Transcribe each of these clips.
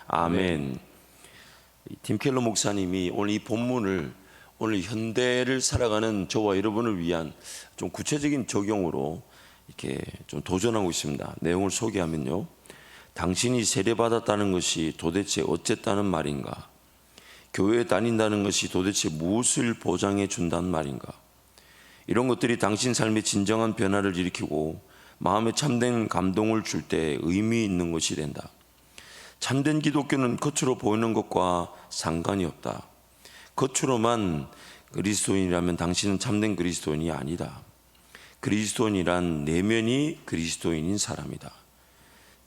아멘. 팀 켈러 목사님이 오늘 이 본문을 오늘 현대를 살아가는 저와 여러분을 위한 좀 구체적인 적용으로 이렇게 좀 도전하고 있습니다. 내용을 소개하면요, 당신이 세례받았다는 것이 도대체 어쨌다는 말인가? 교회에 다닌다는 것이 도대체 무엇을 보장해 준다는 말인가? 이런 것들이 당신 삶의 진정한 변화를 일으키고 마음에 참된 감동을 줄 때 의미 있는 것이 된다. 참된 기독교는 겉으로 보이는 것과 상관이 없다. 겉으로만 그리스도인이라면 당신은 참된 그리스도인이 아니다. 그리스도인이란 내면이 그리스도인인 사람이다.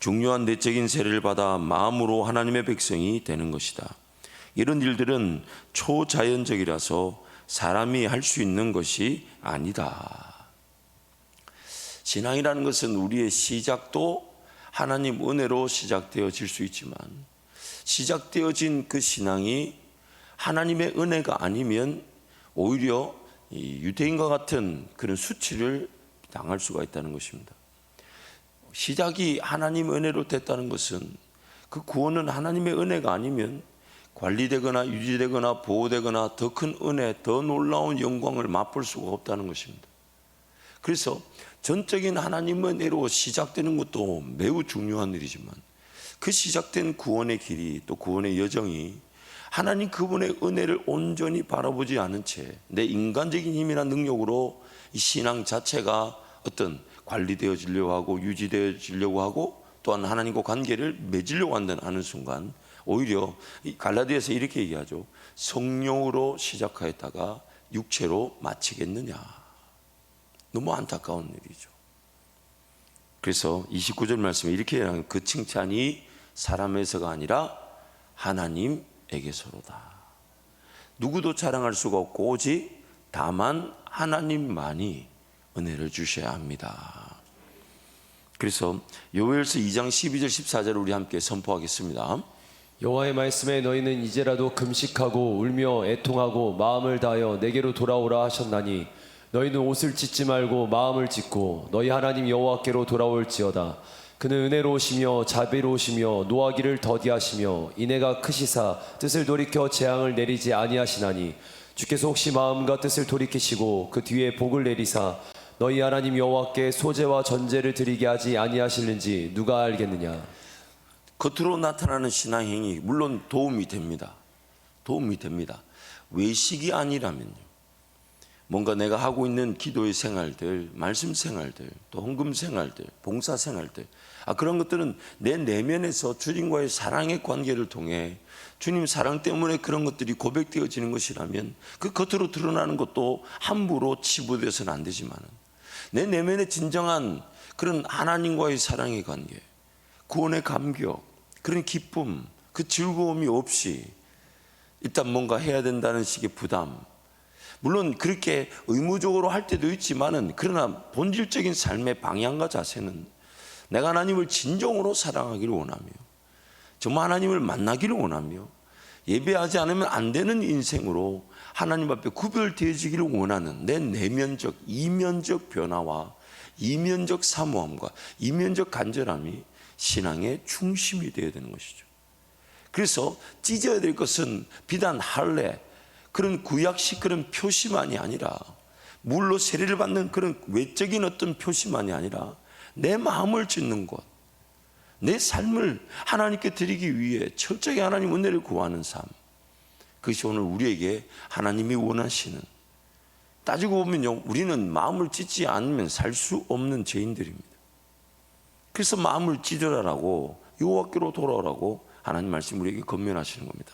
중요한 내적인 세례를 받아 마음으로 하나님의 백성이 되는 것이다. 이런 일들은 초자연적이라서 사람이 할 수 있는 것이 아니다. 신앙이라는 것은 우리의 시작도 하나님 은혜로 시작되어질 수 있지만, 시작되어진 그 신앙이 하나님의 은혜가 아니면 오히려 유대인과 같은 그런 수치를 당할 수가 있다는 것입니다. 시작이 하나님 은혜로 됐다는 것은 그 구원은 하나님의 은혜가 아니면 관리되거나 유지되거나 보호되거나 더 큰 은혜, 더 놀라운 영광을 맛볼 수가 없다는 것입니다. 그래서 전적인 하나님의 은혜로 시작되는 것도 매우 중요한 일이지만, 그 시작된 구원의 길이, 또 구원의 여정이 하나님 그분의 은혜를 온전히 바라보지 않은 채 내 인간적인 힘이나 능력으로 이 신앙 자체가 어떤 관리되어지려고 하고 유지되어지려고 하고 또한 하나님과 관계를 맺으려고 하는 순간, 오히려 갈라디아서 이렇게 얘기하죠. 성령으로 시작하였다가 육체로 마치겠느냐. 너무 안타까운 일이죠. 그래서 29절 말씀에 이렇게 얘기하는, 그 칭찬이 사람에서가 아니라 하나님에게서로다. 누구도 자랑할 수가 없고 오직 다만 하나님만이 은혜를 주셔야 합니다. 그래서 요엘서 2장 12절 14절을 우리 함께 선포하겠습니다. 여호와의 말씀에 너희는 이제라도 금식하고 울며 애통하고 마음을 다하여 내게로 돌아오라 하셨나니, 너희는 옷을 찢지 말고 마음을 찢고 너희 하나님 여호와께로 돌아올지어다. 그는 은혜로우시며 자비로우시며 노하기를 더디하시며 인애가 크시사 뜻을 돌이켜 재앙을 내리지 아니하시나니, 주께서 혹시 마음과 뜻을 돌이키시고 그 뒤에 복을 내리사 너희 하나님 여호와께 소제와 전제를 드리게 하지 아니하실는지 누가 알겠느냐. 겉으로 나타나는 신앙행위 물론 도움이 됩니다. 도움이 됩니다. 외식이 아니라면요, 뭔가 내가 하고 있는 기도의 생활들, 말씀 생활들, 또 헌금 생활들, 봉사 생활들, 그런 것들은 내 내면에서 주님과의 사랑의 관계를 통해 주님 사랑 때문에 그런 것들이 고백되어지는 것이라면, 그 겉으로 드러나는 것도 함부로 치부되어서는 안 되지만, 내 내면의 진정한 그런 하나님과의 사랑의 관계, 구원의 감격, 그런 기쁨, 그 즐거움이 없이 일단 뭔가 해야 된다는 식의 부담, 물론 그렇게 의무적으로 할 때도 있지만은, 그러나 본질적인 삶의 방향과 자세는 내가 하나님을 진정으로 사랑하기를 원하며 정말 하나님을 만나기를 원하며 예배하지 않으면 안 되는 인생으로 하나님 앞에 구별되어지기를 원하는 내 내면적, 이면적 변화와 이면적 사모함과 이면적 간절함이 신앙의 중심이 되어야 되는 것이죠. 그래서 찢어야 될 것은 비단 할례, 그런 구약식 그런 표시만이 아니라, 물로 세례를 받는 그런 외적인 어떤 표시만이 아니라, 내 마음을 찢는 것, 내 삶을 하나님께 드리기 위해 철저히 하나님 은혜를 구하는 삶, 그것이 오늘 우리에게 하나님이 원하시는, 따지고 보면요, 우리는 마음을 찢지 않으면 살 수 없는 죄인들입니다. 그래서 마음을 찢으라고, 여호와께로 돌아오라고 하나님 말씀 우리에게 권면하시는 겁니다.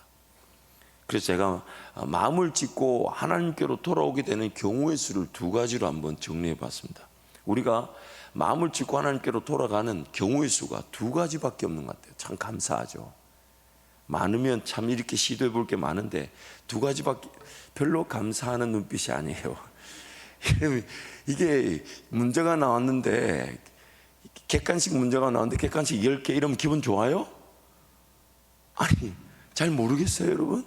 그래서 제가 마음을 찢고 하나님께로 돌아오게 되는 경우의 수를 두 가지로 한번 정리해 봤습니다. 우리가 마음을 찢고 하나님께로 돌아가는 경우의 수가 두 가지밖에 없는 것 같아요. 참 감사하죠. 많으면 참 이렇게 시도해 볼 게 많은데 두 가지밖에, 별로 감사하는 눈빛이 아니에요. 이게 문제가 나왔는데, 객관식 문제가 나왔는데 객관식 10개 이러면 기분 좋아요? 아니, 잘 모르겠어요, 여러분.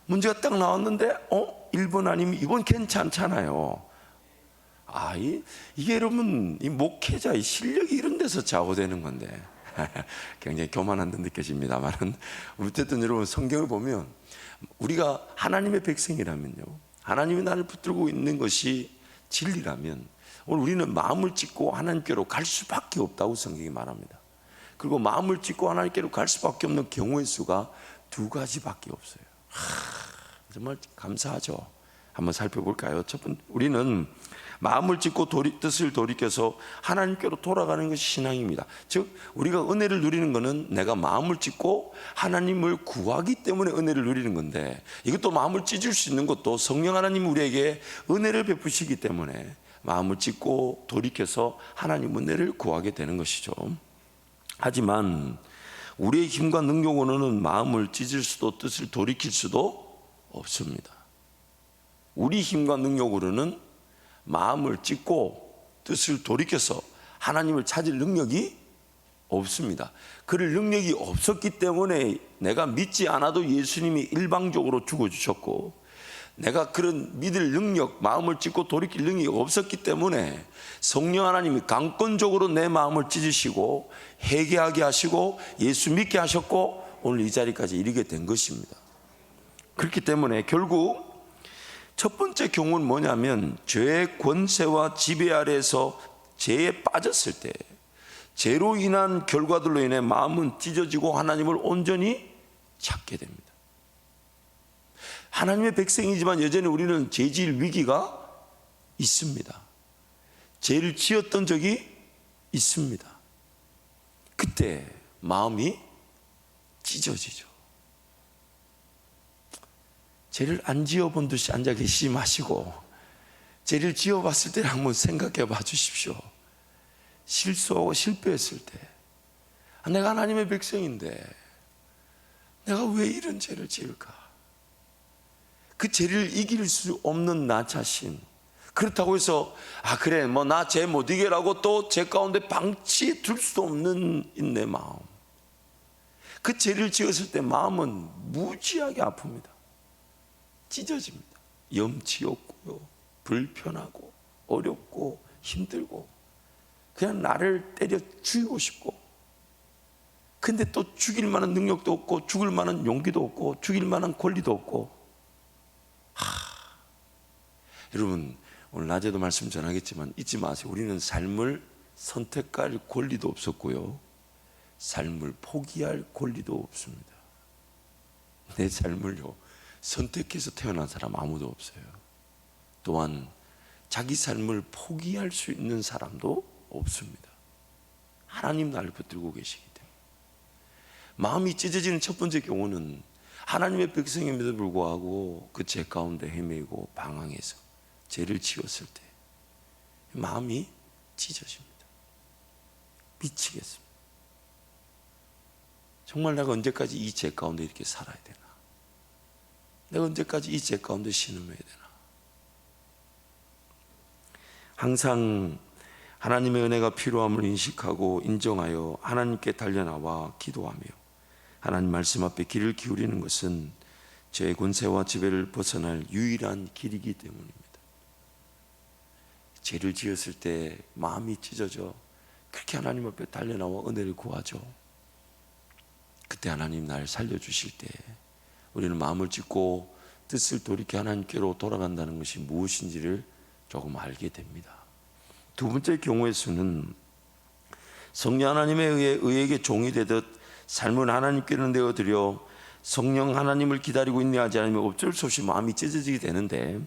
문제가 딱 나왔는데 1번 아니면 2번 괜찮잖아요. 이게 여러분, 이 목회자의 실력이 이런 데서 좌우되는 건데 굉장히 교만한 듯 느껴집니다만은 어쨌든 여러분 성경을 보면 우리가 하나님의 백성이라면요, 하나님이 나를 붙들고 있는 것이 진리라면 오늘 우리는 마음을 찢고 하나님께로 갈 수밖에 없다고 성경이 말합니다. 그리고 마음을 찢고 하나님께로 갈 수밖에 없는 경우의 수가 두 가지밖에 없어요. 정말 감사하죠. 한번 살펴볼까요? 첫 번째, 우리는 마음을 찢고 뜻을 돌이켜서 하나님께로 돌아가는 것이 신앙입니다. 즉 우리가 은혜를 누리는 것은 내가 마음을 찢고 하나님을 구하기 때문에 은혜를 누리는 건데, 이것도 마음을 찢을 수 있는 것도 성령 하나님이 우리에게 은혜를 베푸시기 때문에 마음을 찢고 돌이켜서 하나님 은혜를 구하게 되는 것이죠. 하지만 우리의 힘과 능력으로는 마음을 찢을 수도 뜻을 돌이킬 수도 없습니다. 우리 힘과 능력으로는 마음을 찢고 뜻을 돌이켜서 하나님을 찾을 능력이 없습니다. 그럴 능력이 없었기 때문에 내가 믿지 않아도 예수님이 일방적으로 죽어주셨고, 내가 그런 믿을 능력, 마음을 찢고 돌이킬 능력이 없었기 때문에 성령 하나님이 강권적으로 내 마음을 찢으시고 회개하게 하시고 예수 믿게 하셨고 오늘 이 자리까지 이르게 된 것입니다. 그렇기 때문에 결국 첫 번째 경우는 뭐냐면, 죄의 권세와 지배 아래에서 죄에 빠졌을 때 죄로 인한 결과들로 인해 마음은 찢어지고 하나님을 온전히 찾게 됩니다. 하나님의 백성이지만 여전히 우리는 죄질 위기가 있습니다. 죄를 지었던 적이 있습니다. 그때 마음이 찢어지죠. 죄를 안 지어본 듯이 앉아 계시지 마시고 죄를 지어봤을 때 한번 생각해 봐 주십시오. 실수하고 실패했을 때 내가 하나님의 백성인데 내가 왜 이런 죄를 지을까? 그 죄를 이길 수 없는 나 자신, 그렇다고 해서 그래 뭐 나 죄 못 이겨라고 또 죄 가운데 방치해 둘 수 없는 내 마음, 그 죄를 지었을 때 마음은 무지하게 아픕니다. 찢어집니다. 염치 없고요, 불편하고 어렵고 힘들고 그냥 나를 때려 죽이고 싶고, 근데 또 죽일 만한 능력도 없고 죽을 만한 용기도 없고 죽일 만한 권리도 없고. 여러분 오늘 낮에도 말씀 전하겠지만 잊지 마세요. 우리는 삶을 선택할 권리도 없었고요, 삶을 포기할 권리도 없습니다. 내 삶을요 선택해서 태어난 사람 아무도 없어요. 또한 자기 삶을 포기할 수 있는 사람도 없습니다. 하나님 나를 붙들고 계시기 때문에. 마음이 찢어지는 첫 번째 경우는 하나님의 백성임에도 불구하고 그 죄 가운데 헤매고 방황해서 죄를 지었을 때 마음이 찢어집니다. 미치겠습니다. 정말 내가 언제까지 이 죄 가운데 이렇게 살아야 되나? 내가 언제까지 이 죄 가운데 신음해야 되나? 항상 하나님의 은혜가 필요함을 인식하고 인정하여 하나님께 달려나와 기도하며 하나님 말씀 앞에 귀를 기울이는 것은 죄의 권세와 지배를 벗어날 유일한 길이기 때문입니다. 죄를 지었을 때 마음이 찢어져 그렇게 하나님 앞에 달려나와 은혜를 구하죠. 그때 하나님 날 살려주실 때 우리는 마음을 찢고 뜻을 돌이켜 하나님께로 돌아간다는 것이 무엇인지를 조금 알게 됩니다. 두 번째 경우의 수는 성령 하나님에 의해 의에게 종이 되듯 삶을 하나님께로 내어드려 성령 하나님을 기다리고 있냐 하지 않으면 어쩔 수 없이 마음이 찢어지게 되는데,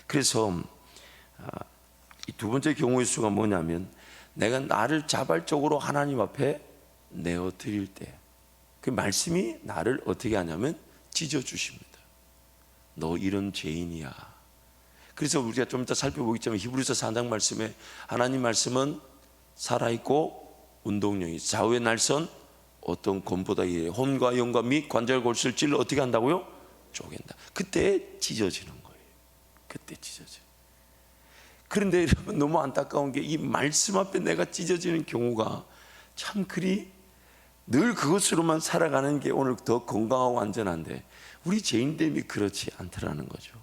그래서 이 두 번째 경우의 수가 뭐냐면 내가 나를 자발적으로 하나님 앞에 내어드릴 때 그 말씀이 나를 어떻게 하냐면 찢어주십니다. 너 이런 죄인이야. 그래서 우리가 좀 이따 살펴보겠지만 히브리서 4장 말씀에 하나님 말씀은 살아있고 운동력이 좌우의 날선 어떤 검보다 이래 혼과 영과 및 관절 골수를 찔러 어떻게 한다고요? 쪼갠다. 그때 찢어지는 거예요. 그때 찢어져요. 그런데 여러분 너무 안타까운 게 이 말씀 앞에 내가 찢어지는 경우가 참 그리 늘 그것으로만 살아가는 게 오늘 더 건강하고 안전한데 우리 죄인됨이 그렇지 않더라는 거죠.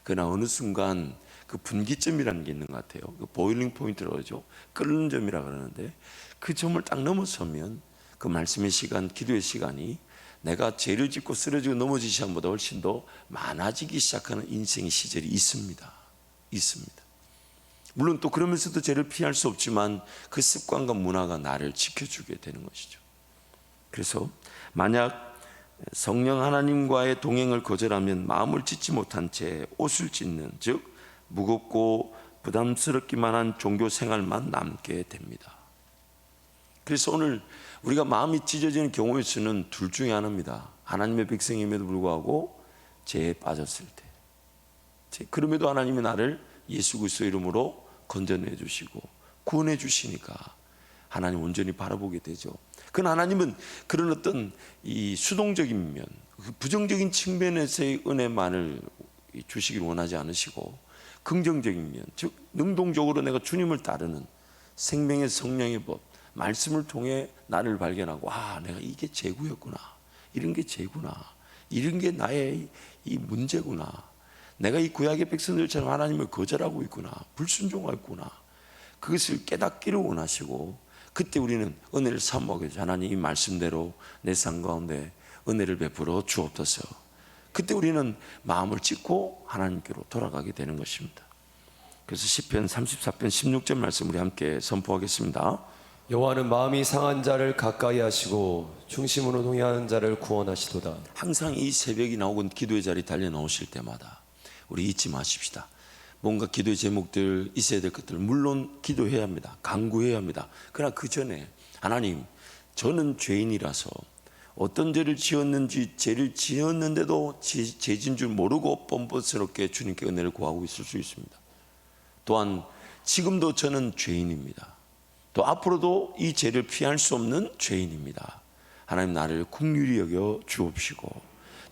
그러나 어느 순간 그 분기점이라는 게 있는 것 같아요. 그 보일링 포인트라고 하죠. 끓는 점이라고 그러는데 그 점을 딱 넘어서면 그 말씀의 시간, 기도의 시간이 내가 죄를 짓고 쓰러지고 넘어지기 시간보다 훨씬 더 많아지기 시작하는 인생의 시절이 있습니다. 물론 또 그러면서도 죄를 피할 수 없지만 그 습관과 문화가 나를 지켜주게 되는 것이죠. 그래서 만약 성령 하나님과의 동행을 거절하면 마음을 찢지 못한 채 옷을 찢는, 즉 무겁고 부담스럽기만 한 종교 생활만 남게 됩니다. 그래서 오늘 우리가 마음이 찢어지는 경우의 수는 둘 중에 하나입니다. 하나님의 백성임에도 불구하고 죄에 빠졌을 때, 그럼에도 하나님이 나를 예수 그리스도 이름으로 건져내 주시고 구원해 주시니까 하나님 온전히 바라보게 되죠. 그러나 하나님은 그런 어떤 이 수동적인 면, 부정적인 측면에서의 은혜만을 주시길 원하지 않으시고 긍정적인 면, 즉 능동적으로 내가 주님을 따르는 생명의 성령의 법, 말씀을 통해 나를 발견하고, 아, 내가 이게 죄구였구나, 이런 게 죄구나, 이런 게 나의 이 문제구나, 내가 이 구약의 백성들처럼 하나님을 거절하고 있구나, 불순종하고 있구나, 그것을 깨닫기를 원하시고, 그때 우리는 은혜를 사모하게 되죠. 하나님 이 말씀대로 내 삶 가운데 은혜를 베풀어 주옵소서. 그때 우리는 마음을 찢고 하나님께로 돌아가게 되는 것입니다. 그래서 시편 34편 16절 말씀 우리 함께 선포하겠습니다. 여호와는 마음이 상한 자를 가까이 하시고 중심으로 동의하는 자를 구원하시도다. 항상 이 새벽이 나오고 기도의 자리 달려 나오실 때마다 우리 잊지 마십시다. 뭔가 기도의 제목들, 있어야 될 것들, 물론 기도해야 합니다. 간구해야 합니다. 그러나 그 전에 하나님, 저는 죄인이라서 어떤 죄를 지었는지, 죄를 지었는데도 죄진 줄 모르고 뻔뻔스럽게 주님께 은혜를 구하고 있을 수 있습니다. 또한 지금도 저는 죄인입니다. 또 앞으로도 이 죄를 피할 수 없는 죄인입니다. 하나님 나를 긍휼히 여겨 주옵시고,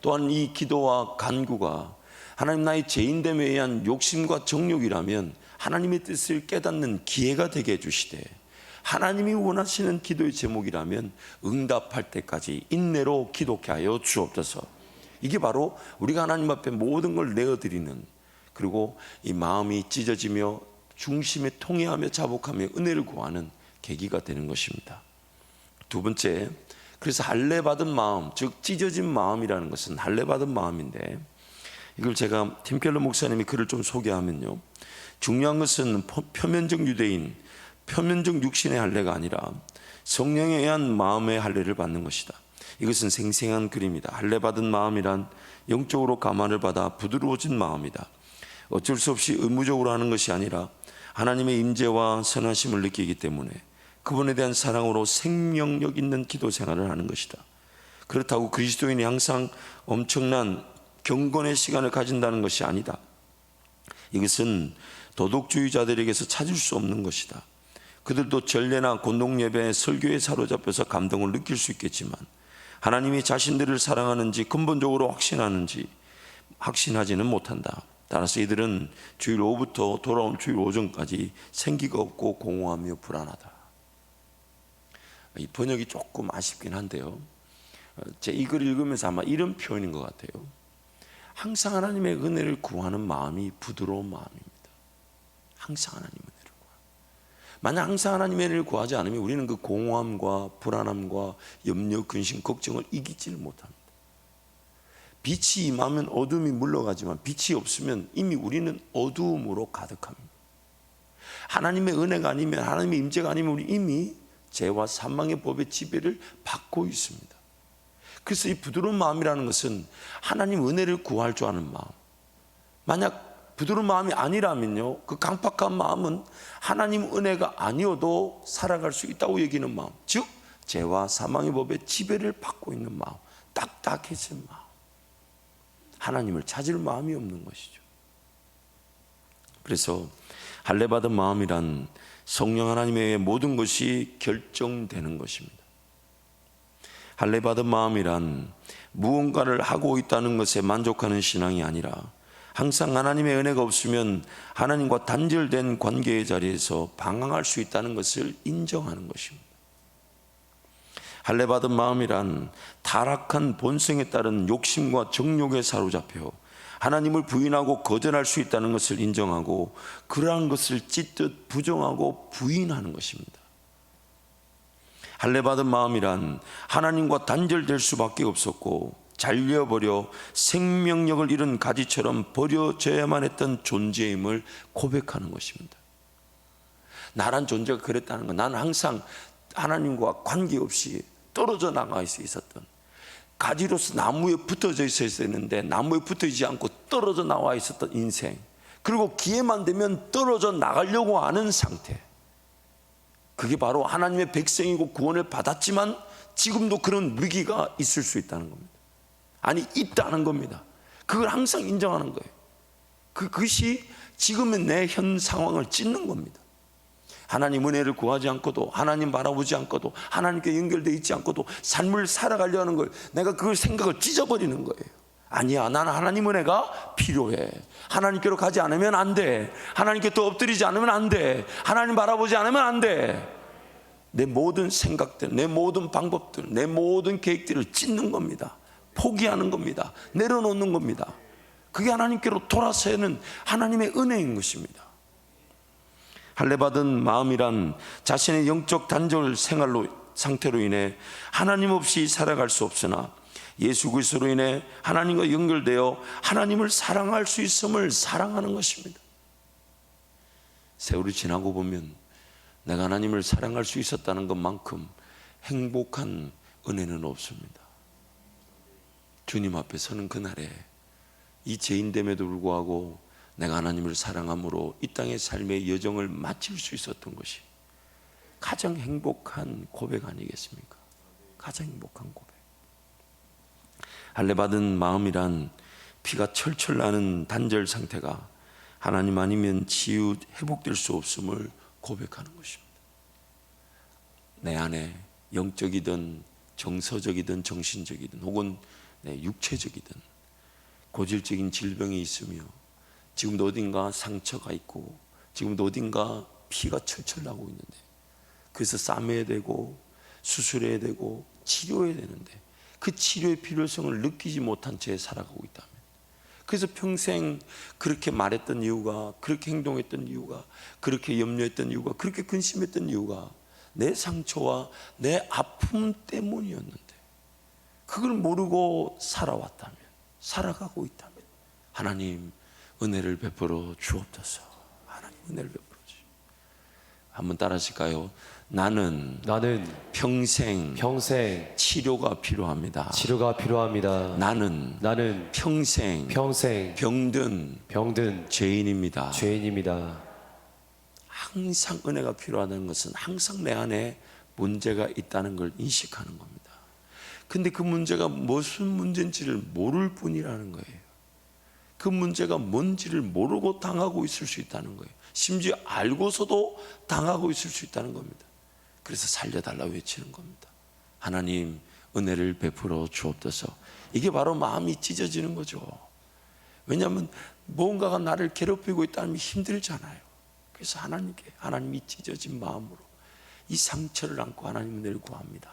또한 이 기도와 간구가 하나님 나의 죄인됨에 의한 욕심과 정욕이라면 하나님의 뜻을 깨닫는 기회가 되게 해주시되, 하나님이 원하시는 기도의 제목이라면 응답할 때까지 인내로 기도케 하여 주옵소서. 이게 바로 우리가 하나님 앞에 모든 걸 내어드리는, 그리고 이 마음이 찢어지며 중심에 통회하며 자복하며 은혜를 구하는 계기가 되는 것입니다. 두 번째, 그래서 할례받은 마음, 즉 찢어진 마음이라는 것은 할례받은 마음인데, 이걸 제가 팀 켈러 목사님이 글을 좀 소개하면요, 중요한 것은 표면적 유대인, 표면적 육신의 할례가 아니라 성령에 의한 마음의 할례를 받는 것이다. 이것은 생생한 글입니다. 할례받은 마음이란 영적으로 감화를 받아 부드러워진 마음이다. 어쩔 수 없이 의무적으로 하는 것이 아니라 하나님의 임재와 선하심을 느끼기 때문에 그분에 대한 사랑으로 생명력 있는 기도 생활을 하는 것이다. 그렇다고 그리스도인이 항상 엄청난 경건의 시간을 가진다는 것이 아니다. 이것은 도덕주의자들에게서 찾을 수 없는 것이다. 그들도 전례나 공동예배, 설교에 사로잡혀서 감동을 느낄 수 있겠지만 하나님이 자신들을 사랑하는지 근본적으로 확신하지는 못한다. 따라서 이들은 주일 오후부터 돌아온 주일 오전까지 생기가 없고 공허하며 불안하다. 이 번역이 조금 아쉽긴 한데요, 제 이 글을 읽으면서 아마 이런 표현인 것 같아요. 항상 하나님의 은혜를 구하는 마음이 부드러운 마음입니다. 항상 하나님의 은혜를 구하는. 만약 항상 하나님의 은혜를 구하지 않으면 우리는 그 공허함과 불안함과 염려, 근심, 걱정을 이기지를 못합니다. 빛이 임하면 어둠이 물러가지만 빛이 없으면 이미 우리는 어두움으로 가득합니다. 하나님의 은혜가 아니면, 하나님의 임재가 아니면 우리 이미 죄와 사망의 법의 지배를 받고 있습니다. 그래서 이 부드러운 마음이라는 것은 하나님 은혜를 구할 줄 아는 마음. 만약 부드러운 마음이 아니라면요, 그 강팍한 마음은 하나님 은혜가 아니어도 살아갈 수 있다고 여기는 마음, 즉 죄와 사망의 법의 지배를 받고 있는 마음, 딱딱해진 마음, 하나님을 찾을 마음이 없는 것이죠. 그래서 할례받은 마음이란 성령 하나님의 모든 것이 결정되는 것입니다. 할례받은 마음이란 무언가를 하고 있다는 것에 만족하는 신앙이 아니라 항상 하나님의 은혜가 없으면 하나님과 단절된 관계의 자리에서 방황할 수 있다는 것을 인정하는 것입니다. 할례받은 마음이란 타락한 본성에 따른 욕심과 정욕에 사로잡혀 하나님을 부인하고 거절할 수 있다는 것을 인정하고 그러한 것을 찢듯 부정하고 부인하는 것입니다. 할례받은 마음이란 하나님과 단절될 수밖에 없었고 잘려버려 생명력을 잃은 가지처럼 버려져야만 했던 존재임을 고백하는 것입니다. 나란 존재가 그랬다는 것, 나는 항상 하나님과 관계없이 떨어져 나가 있었던, 가지로서 나무에 붙어져 있어야 되는데 나무에 붙어있지 않고 떨어져 나와 있었던 인생, 그리고 기회만 되면 떨어져 나가려고 하는 상태, 그게 바로 하나님의 백성이고 구원을 받았지만 지금도 그런 위기가 있을 수 있다는 겁니다. 아니, 있다는 겁니다. 그걸 항상 인정하는 거예요. 그것이 지금의 내 현 상황을 찢는 겁니다. 하나님 은혜를 구하지 않고도, 하나님 바라보지 않고도, 하나님께 연결되어 있지 않고도 삶을 살아가려는 걸, 내가 그걸 생각을 찢어버리는 거예요. 아니야, 나는 하나님 은혜가 필요해. 하나님께로 가지 않으면 안 돼. 하나님께 더 엎드리지 않으면 안 돼. 하나님 바라보지 않으면 안 돼. 내 모든 생각들, 내 모든 방법들, 내 모든 계획들을 찢는 겁니다. 포기하는 겁니다. 내려놓는 겁니다. 그게 하나님께로 돌아서는 하나님의 은혜인 것입니다. 할례받은 마음이란 자신의 영적 단절 상태로 인해 하나님 없이 살아갈 수 없으나 예수 그리스도로 인해 하나님과 연결되어 하나님을 사랑할 수 있음을 사랑하는 것입니다. 세월이 지나고 보면 내가 하나님을 사랑할 수 있었다는 것만큼 행복한 은혜는 없습니다. 주님 앞에 서는 그날에 이 죄인됨에도 불구하고 내가 하나님을 사랑함으로 이 땅의 삶의 여정을 마칠 수 있었던 것이 가장 행복한 고백 아니겠습니까? 가장 행복한 고백. 할례받은 마음이란 피가 철철 나는 단절 상태가 하나님 아니면 치유 회복될 수 없음을 고백하는 것입니다. 내 안에 영적이든 정서적이든 정신적이든 혹은 육체적이든 고질적인 질병이 있으며 지금도 어딘가 상처가 있고 지금도 어딘가 피가 철철 나고 있는데, 그래서 싸매야 되고 수술해야 되고 치료해야 되는데 그 치료의 필요성을 느끼지 못한 채 살아가고 있다면, 그래서 평생 그렇게 말했던 이유가, 그렇게 행동했던 이유가, 그렇게 염려했던 이유가, 그렇게 근심했던 이유가 내 상처와 내 아픔 때문이었는데, 그걸 모르고 살아왔다면, 살아가고 있다면 하나님 은혜를 베풀어 주옵소서. 하나님 은혜를 베풀어 주옵소서. 한번 따라하실까요? 나는 평생 치료가 필요합니다. 나는 평생 병든 죄인입니다. 항상 은혜가 필요하다는 것은 항상 내 안에 문제가 있다는 걸 인식하는 겁니다. 근데 그 문제가 무슨 문제인지를 모를 뿐이라는 거예요. 그 문제가 뭔지를 모르고 당하고 있을 수 있다는 거예요. 심지어 알고서도 당하고 있을 수 있다는 겁니다. 그래서 살려달라 외치는 겁니다. 하나님 은혜를 베풀어 주옵소서. 이게 바로 마음이 찢어지는 거죠. 왜냐하면 뭔가가 나를 괴롭히고 있다면 힘들잖아요. 그래서 하나님이 찢어진 마음으로 이 상처를 안고 하나님 은혜를 구합니다.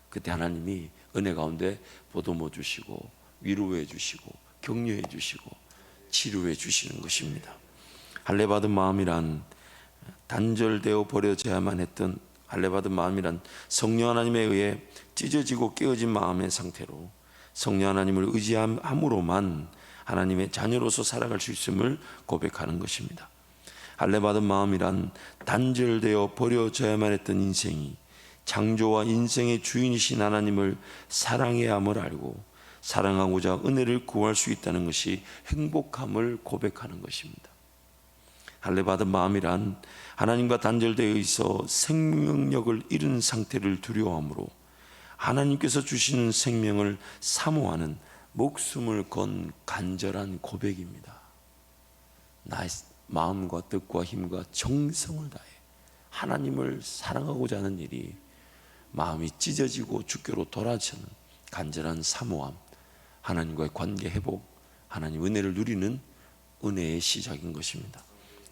그때 하나님이 은혜 가운데 보듬어 주시고 위로해 주시고 격려해 주시고 치료해 주시는 것입니다. 할례받은 마음이란 단절되어 버려져야만 했던, 할례받은 마음이란 성령 하나님에 의해 찢어지고 깨어진 마음의 상태로 성령 하나님을 의지함으로만 하나님의 자녀로서 살아갈 수 있음을 고백하는 것입니다. 할례받은 마음이란 단절되어 버려져야만 했던 인생이 창조와 인생의 주인이신 하나님을 사랑해야 함을 알고 사랑하고자 은혜를 구할 수 있다는 것이 행복함을 고백하는 것입니다. 할례받은 마음이란 하나님과 단절되어 있어 생명력을 잃은 상태를 두려워하므로 하나님께서 주시는 생명을 사모하는 목숨을 건 간절한 고백입니다. 나의 마음과 뜻과 힘과 정성을 다해 하나님을 사랑하고자 하는 일이 마음이 찢어지고 주께로 돌아서는 간절한 사모함, 하나님과의 관계 회복, 하나님 은혜를 누리는 은혜의 시작인 것입니다.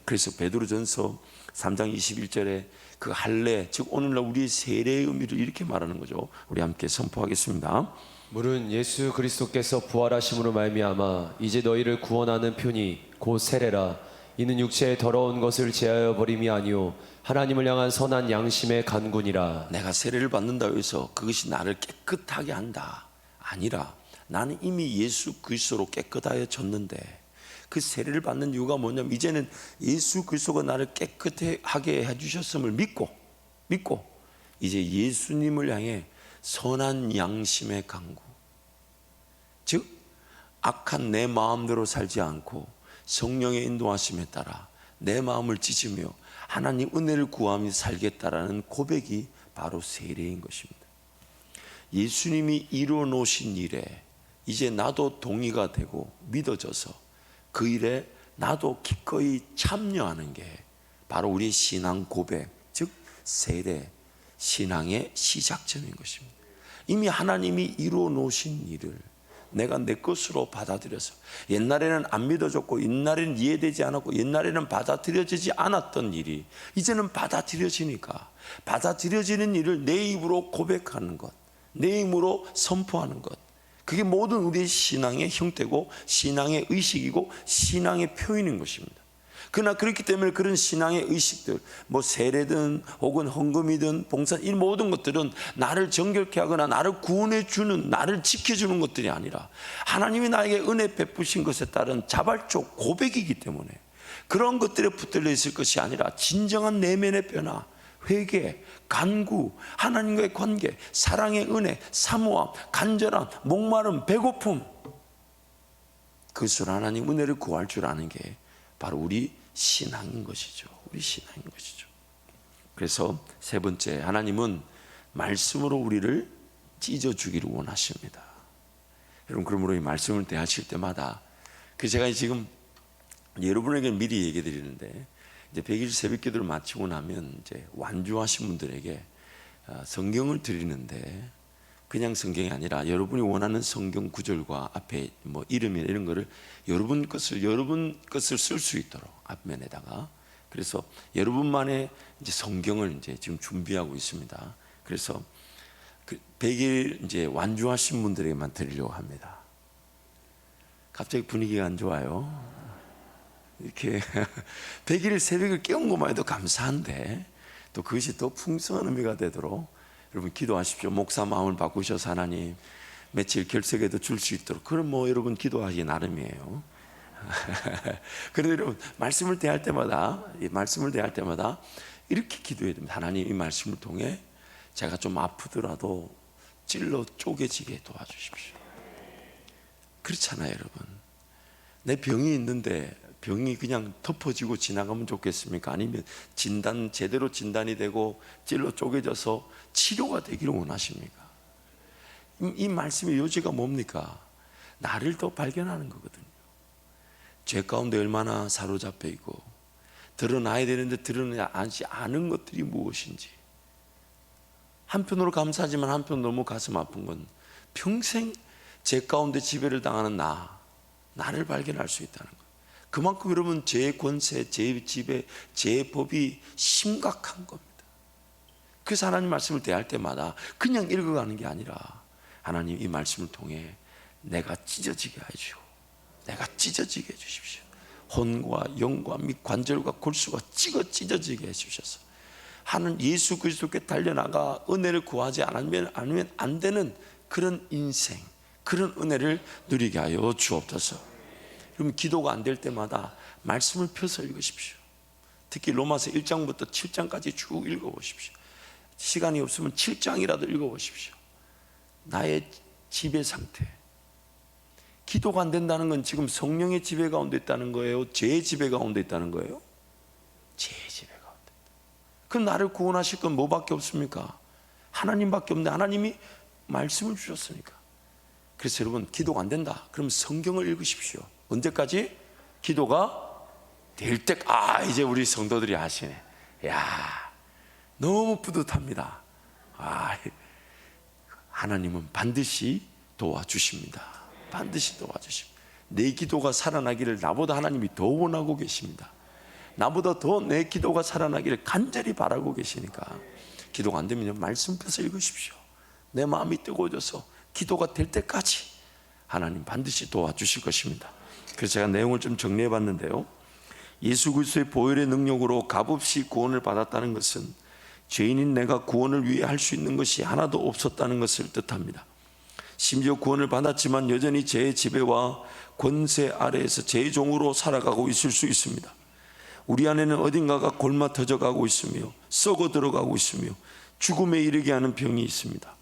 그래서 베드로전서 3장 21절에 그 할례, 즉 오늘날 우리의 세례의 의미를 이렇게 말하는 거죠. 우리 함께 선포하겠습니다. 물은 예수 그리스도께서 부활하심으로 말미암아 이제 너희를 구원하는 편이 곧 세례라. 이는 육체의 더러운 것을 제하여 버림이 아니요 하나님을 향한 선한 양심의 간구니라. 내가 세례를 받는다고 해서 그것이 나를 깨끗하게 한다 아니라, 나는 이미 예수 그리스도로 깨끗하여졌는데, 그 세례를 받는 이유가 뭐냐면 이제는 예수 그리스도가 나를 깨끗하게 해주셨음을 믿고 이제 예수님을 향해 선한 양심의 간구, 즉 악한 내 마음대로 살지 않고 성령의 인도하심에 따라 내 마음을 찢으며 하나님 은혜를 구하며 살겠다라는 고백이 바로 세례인 것입니다. 예수님이 이루어 놓으신 일에 이제 나도 동의가 되고 믿어져서 그 일에 나도 기꺼이 참여하는 게 바로 우리의 신앙 고백, 즉 세례, 신앙의 시작점인 것입니다. 이미 하나님이 이루어 놓으신 일을 내가 내 것으로 받아들여서, 옛날에는 안 믿어졌고 옛날에는 이해되지 않았고 옛날에는 받아들여지지 않았던 일이 이제는 받아들여지니까, 받아들여지는 일을 내 입으로 고백하는 것, 내 입으로 선포하는 것, 그게 모든 우리의 신앙의 형태고 신앙의 의식이고 신앙의 표현인 것입니다. 그러나 그렇기 때문에 그런 신앙의 의식들, 뭐 세례든 혹은 헌금이든 봉사, 이 모든 것들은 나를 정결케 하거나 나를 구원해 주는, 나를 지켜주는 것들이 아니라 하나님이 나에게 은혜 베푸신 것에 따른 자발적 고백이기 때문에 그런 것들에 붙들려 있을 것이 아니라 진정한 내면의 변화, 회개, 간구, 하나님과의 관계, 사랑의 은혜, 사모함, 간절함, 목마름, 배고픔, 그것으로 하나님 은혜를 구할 줄 아는 게 바로 우리 신앙인 것이죠. 우리 신앙인 것이죠. 그래서 세 번째, 하나님은 말씀으로 우리를 찢어주기를 원하십니다. 여러분, 그러므로 이 말씀을 대하실 때마다, 그 제가 지금 여러분에게 미리 얘기 드리는데, 이제 100일 새벽 기도를 마치고 나면 이제 완주하신 분들에게 성경을 드리는데, 그냥 성경이 아니라 여러분이 원하는 성경 구절과 앞에 뭐 이름이나 이런 거를 여러분 것을 쓸 수 있도록 앞면에다가, 그래서 여러분만의 이제 성경을 이제 지금 준비하고 있습니다. 그래서 그 100일 이제 완주하신 분들에게만 드리려고 합니다. 갑자기 분위기가 안 좋아요. 이렇게 100일 새벽을 깨운 것만 해도 감사한데, 또 그것이 더 풍성한 의미가 되도록 여러분 기도하십시오. 목사 마음을 바꾸셔서 하나님 며칠 결석에도 줄 수 있도록. 그럼 뭐 여러분 기도하기 나름이에요. 그런데 여러분 말씀을 대할 때마다 이렇게 기도해야 됩니다. 하나님, 이 말씀을 통해 제가 좀 아프더라도 찔러 쪼개지게 도와주십시오. 그렇잖아요, 여러분. 내 병이 있는데 병이 그냥 덮어지고 지나가면 좋겠습니까? 아니면 제대로 진단이 되고 찔러 쪼개져서 치료가 되기를 원하십니까? 이 말씀의 요지가 뭡니까? 나를 더 발견하는 거거든요. 죄 가운데 얼마나 사로잡혀 있고 드러나야 되는데 드러나지 않은 것들이 무엇인지, 한편으로 감사하지만 한편 너무 가슴 아픈 건 평생 죄 가운데 지배를 당하는 나를 발견할 수 있다는 것. 그만큼 여러분 죄의 권세, 죄의 지배, 죄의 법이 심각한 겁니다. 그래서 하나님 말씀을 대할 때마다 그냥 읽어가는 게 아니라, 하나님 이 말씀을 통해 내가 찢어지게 해주시고, 내가 찢어지게 해주십시오. 혼과 영과 및 관절과 골수가 찢어지게 해주셔서 하는 예수 그리스도께 달려나가 은혜를 구하지 않으면 안 되는 그런 인생, 그런 은혜를 누리게 하여 주옵소서. 그럼 기도가 안 될 때마다 말씀을 펴서 읽으십시오. 특히 로마서 1장부터 7장까지 쭉 읽어보십시오. 시간이 없으면 7장이라도 읽어보십시오. 나의 지배 상태. 기도가 안 된다는 건 지금 성령의 지배 가운데 있다는 거예요? 죄의 지배 가운데 있다는 거예요? 죄의 지배 가운데 있다. 그럼 나를 구원하실 건 뭐밖에 없습니까? 하나님밖에 없는데 하나님이 말씀을 주셨으니까. 그래서 여러분, 기도가 안 된다 그럼 성경을 읽으십시오. 언제까지? 기도가 될 때. 이제 우리 성도들이 하시네. 야, 너무 뿌듯합니다. 하나님은 반드시 도와주십니다. 반드시 도와주십니다. 내 기도가 살아나기를 나보다 하나님이 더 원하고 계십니다. 나보다 더 내 기도가 살아나기를 간절히 바라고 계시니까, 기도가 안 되면 말씀 펴서 읽으십시오. 내 마음이 뜨거워져서 기도가 될 때까지 하나님 반드시 도와주실 것입니다. 그래서 제가 내용을 좀 정리해 봤는데요, 예수 그리스도의 보혈의 능력으로 값없이 구원을 받았다는 것은 죄인인 내가 구원을 위해 할 수 있는 것이 하나도 없었다는 것을 뜻합니다. 심지어 구원을 받았지만 여전히 죄의 지배와 권세 아래에서 죄의 종으로 살아가고 있을 수 있습니다. 우리 안에는 어딘가가 골마터져 가고 있으며 썩어 들어가고 있으며 죽음에 이르게 하는 병이 있습니다.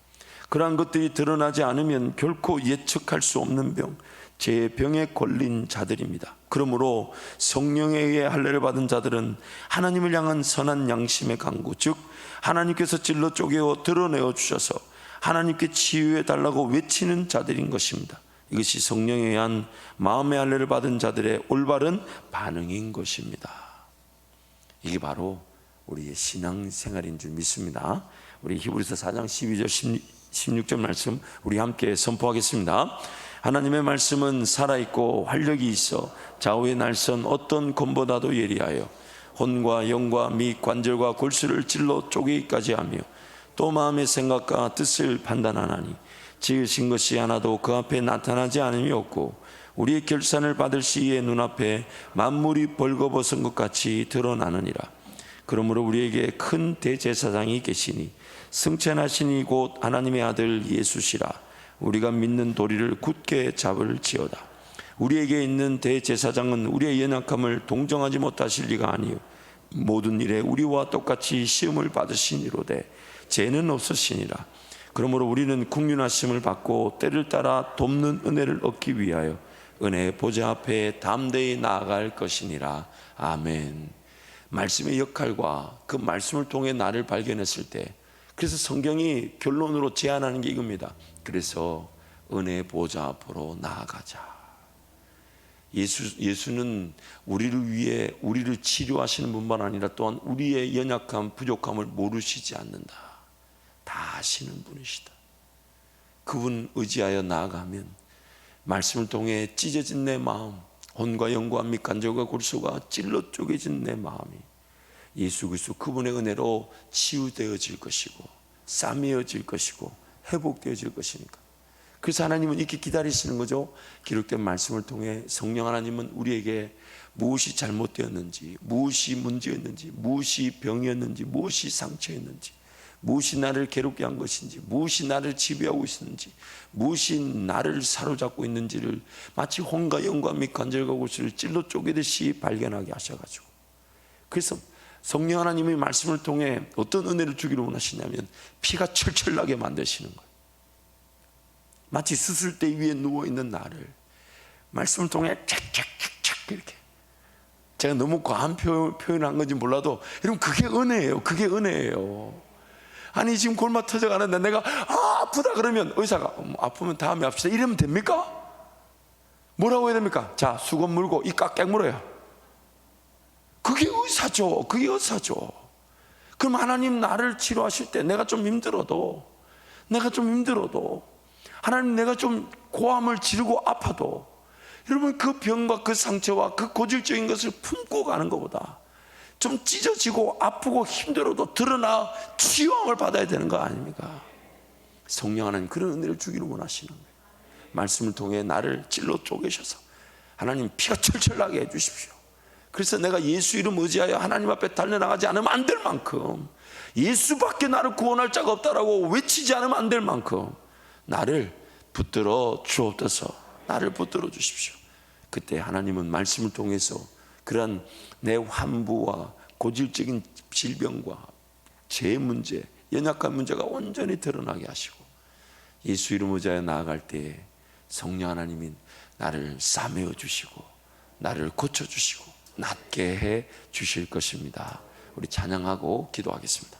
그러한 것들이 드러나지 않으면 결코 예측할 수 없는 병, 죄의 병에 걸린 자들입니다. 그러므로 성령에 의해 할례를 받은 자들은 하나님을 향한 선한 양심의 강구, 즉 하나님께서 찔러 쪼개어 드러내어 주셔서 하나님께 치유해 달라고 외치는 자들인 것입니다. 이것이 성령에 의한 마음의 할례를 받은 자들의 올바른 반응인 것입니다. 이게 바로 우리의 신앙생활인 줄 믿습니다. 우리 히브리서 4장 12절 16절 말씀 우리 함께 선포하겠습니다. 하나님의 말씀은 살아있고 활력이 있어 좌우의 날선 어떤 검보다도 예리하여 혼과 영과 및 관절과 골수를 찔러 쪼개기까지 하며 또 마음의 생각과 뜻을 판단하나니 지으신 것이 하나도 그 앞에 나타나지 않음이 없고 우리의 결산을 받을 시기에 눈앞에 만물이 벌거벗은 것 같이 드러나느니라. 그러므로 우리에게 큰 대제사장이 계시니 승천하시니 곧 하나님의 아들 예수시라. 우리가 믿는 도리를 굳게 잡을지어다. 우리에게 있는 대제사장은 우리의 연약함을 동정하지 못하실 리가 아니요 모든 일에 우리와 똑같이 시험을 받으시니로되 죄는 없으시니라. 그러므로 우리는 국륜하심을 받고 때를 따라 돕는 은혜를 얻기 위하여 은혜의 보좌 앞에 담대히 나아갈 것이니라. 아멘. 말씀의 역할과 그 말씀을 통해 나를 발견했을 때, 그래서 성경이 결론으로 제안하는 게 이겁니다. 그래서 은혜의 보좌 앞으로 나아가자. 예수는 우리를 위해 우리를 치료하시는 분만 아니라 또한 우리의 연약함, 부족함을 모르시지 않는다. 다 아시는 분이시다. 그분 의지하여 나아가면 말씀을 통해 찢어진 내 마음, 혼과 영과 및 관절과 골수가 찔러 쪼개진 내 마음이 예수 그리스도 그분의 은혜로 치유되어질 것이고 싸매어질 것이고 회복되어질 것이니까. 그래서 하나님은 이렇게 기다리시는 거죠. 기록된 말씀을 통해 성령 하나님은 우리에게 무엇이 잘못되었는지, 무엇이 문제였는지, 무엇이 병이었는지, 무엇이 상처였는지, 무엇이 나를 괴롭게 한 것인지, 무엇이 나를 지배하고 있었는지, 무엇이 나를 사로잡고 있는지를 마치 혼과 영과 및 관절과 골수를 찔러 쪼개듯이 발견하게 하셔가지고, 그래서 성령 하나님의 말씀을 통해 어떤 은혜를 주기를 원하시냐면 피가 철철 나게 만드시는 거예요. 마치 수술대 위에 누워있는 나를 말씀을 통해 착착착착 이렇게, 제가 너무 과한 표현한 건지 몰라도 여러분 그게 은혜예요. 그게 은혜예요. 아니 지금 골마 터져가는데 내가 아프다 그러면 의사가 아프면 다음에 합시다 이러면 됩니까? 뭐라고 해야 됩니까? 자, 수건 물고 이 깍깍 물어요. 그게 의사죠. 그게 의사죠. 그럼 하나님 나를 치료하실 때 내가 좀 힘들어도 하나님 내가 좀 고함을 지르고 아파도 여러분 그 병과 그 상처와 그 고질적인 것을 품고 가는 것보다 좀 찢어지고 아프고 힘들어도 드러나 치유함을 받아야 되는 거 아닙니까? 성령 하나님 그런 은혜를 주기를 원하시는 거예요. 말씀을 통해 나를 찔러 쪼개셔서 하나님 피가 철철 나게 해주십시오. 그래서 내가 예수 이름 의지하여 하나님 앞에 달려나가지 않으면 안 될 만큼, 예수밖에 나를 구원할 자가 없다라고 외치지 않으면 안 될 만큼 나를 붙들어 주옵소서. 나를 붙들어 주십시오. 그때 하나님은 말씀을 통해서 그러한 내 환부와 고질적인 질병과 죄 문제, 연약한 문제가 온전히 드러나게 하시고 예수 이름 의지하여 나아갈 때 성령 하나님이 나를 싸매어 주시고 나를 고쳐 주시고 낫게 해 주실 것입니다. 우리 찬양하고 기도하겠습니다.